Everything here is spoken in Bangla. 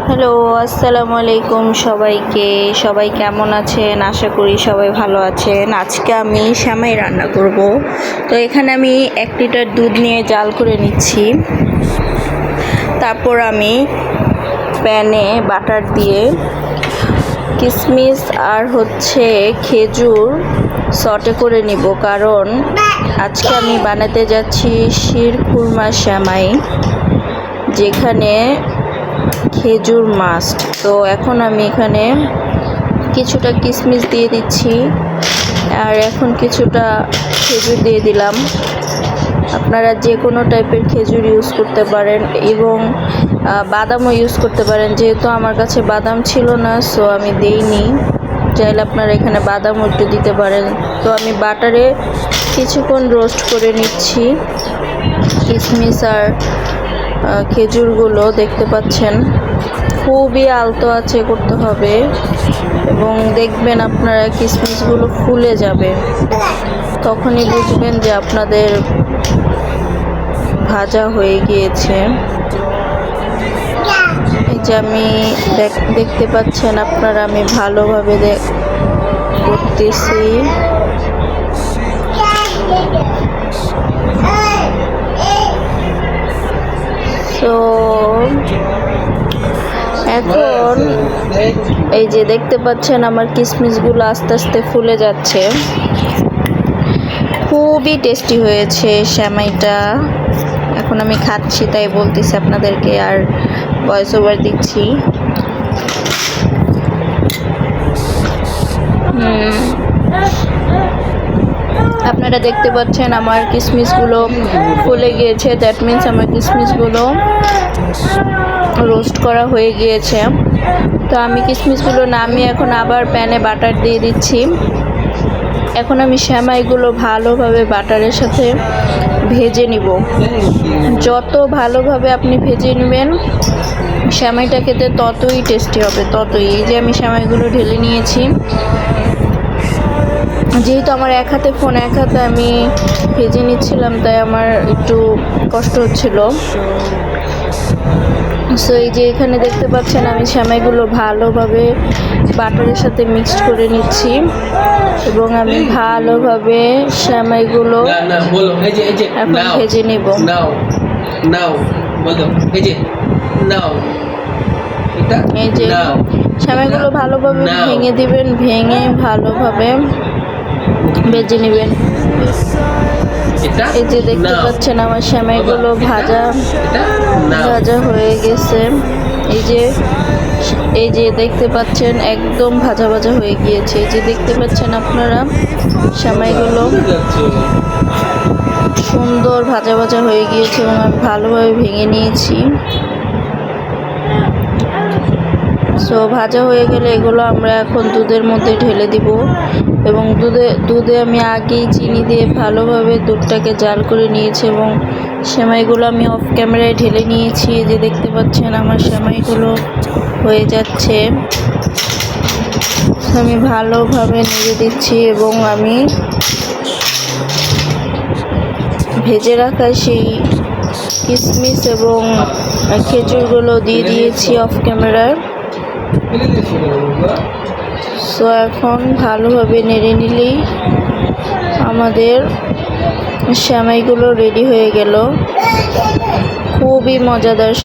হ্যালো, আসসালামু আলাইকুম সবাইকে। সবাই কেমন আছেন? আশা করি সবাই ভালো আছেন। আজকে আমি সেমাই রান্না করব। তো এখানে আমি 1 লিটার দুধ নিয়ে জাল করে নিচ্ছি। তারপর আমি প্যানে বাটার দিয়ে কিশমিশ আর খেজুর সটে করে নিব, কারণ আজকে আমি বানাতে যাচ্ছি শিরখুরমা সেমাই, যেখানে খেজুর মাস্ট। তো এখন আমি এখানে কিছুটা কিশমিশ দিয়ে দিচ্ছি, আর এখন কিছুটা খেজুর দিয়ে দিলাম। আপনারা যে কোনো টাইপের খেজুর ইউজ করতে পারেন এবং বাদামও ইউজ করতে পারেন। যেহেতু আমার কাছে বাদাম ছিল না, সো আমি দেইনি। চাইলে আপনারা এখানে বাদামও একটু দিতে পারেন। তো আমি বাটারে কিছুক্ষণ রোস্ট করে নিচ্ছি কিশমিশ আর খেজুরগুলো। দেখতে পাচ্ছেন খুবই আলতো আছে করতে হবে, এবং দেখবেন আপনারা কিশমিশগুলো ফুলে যাবে, তখনই বুঝবেন যে আপনাদের ভাজা হয়ে গিয়েছে। এই যে আমি দেখতে পাচ্ছেন আপনারা, আমি ভালোভাবে করতেছি। তো এখন এই যে দেখতে পাচ্ছেন আমার কিশমিশগুলো আস্তে আস্তে ফুলে যাচ্ছে। খুবই টেস্টি হয়েছে সেমাইটা। এখন আমি খাচ্ছি, তাই বলতেছি আপনাদেরকে, আর ভয়েস ওভার দিচ্ছি। আপনারা দেখতে পাচ্ছেন আমার কিশমিশগুলো ফুলে গিয়েছে। দ্যাট মিনস আমার কিশমিশগুলো রোস্ট করা হয়ে গিয়েছে। তো আমি কিশমিশগুলো নামিয়ে এখন আবার প্যানে বাটার দিয়ে দিচ্ছি। এখন আমি সেমাইগুলো ভালোভাবে বাটারের সাথে ভেজে নিব। যত ভালোভাবে আপনি ভেজে নেবেন সেমাইটা খেতে ততই টেস্টি হবে, ততই। এই যে আমি সেমাইগুলো ঢেলে নিয়েছি। যেহেতু আমার এক হাতে ফোন, এক হাতে আমি ভেজে নিচ্ছিলাম, তাই আমার একটু কষ্ট হচ্ছিল। সো এই যে এখানে দেখতে পাচ্ছেন আমি সেমাইগুলো ভালোভাবে বাটারের সাথে মিক্সড করে নিচ্ছি, এবং আমি ভালোভাবে সেমাইগুলো এখন ভেজে নেব। এই যে সেমাইগুলো ভালোভাবে ভেঙে দিবেন, ভেঙে ভালোভাবে ভেজে নেবেন। এই যে দেখতে পাচ্ছেন আমার সেমাইগুলো ভাজা হয়ে গেছে। এই যে দেখতে পাচ্ছেন একদম ভাজা হয়ে গিয়েছে। এই যে দেখতে পাচ্ছেন আপনারা সেমাইগুলো সুন্দর ভাজা হয়ে গিয়েছে, এবং আমি ভালোভাবে ভেঙে নিয়েছি। সো ভাজা হয়ে গেলে এগুলো আমরা এখন দুধের মধ্যে ঢেলে দিব, এবং দুধে আমি আগেই চিনি দিয়ে ভালোভাবে দুধটাকে জাল করে নিয়েছি, এবং সেমাইগুলো আমি অফ ক্যামেরায় ঢেলে নিয়েছি। এই যে দেখতে পাচ্ছেন আমার সেমাইগুলো হয়ে যাচ্ছে। আমি ভালোভাবে নেড়ে দিচ্ছি, এবং আমি ভেজে রাখা সেই কিশমিশ এবং খেজুরগুলো দিয়ে দিয়েছি অফ ক্যামেরায়। সো এখন ভালোভাবে নেড়ে নিলেই আমাদের সেমাইগুলো রেডি হয়ে গেল। খুবই মজাদার।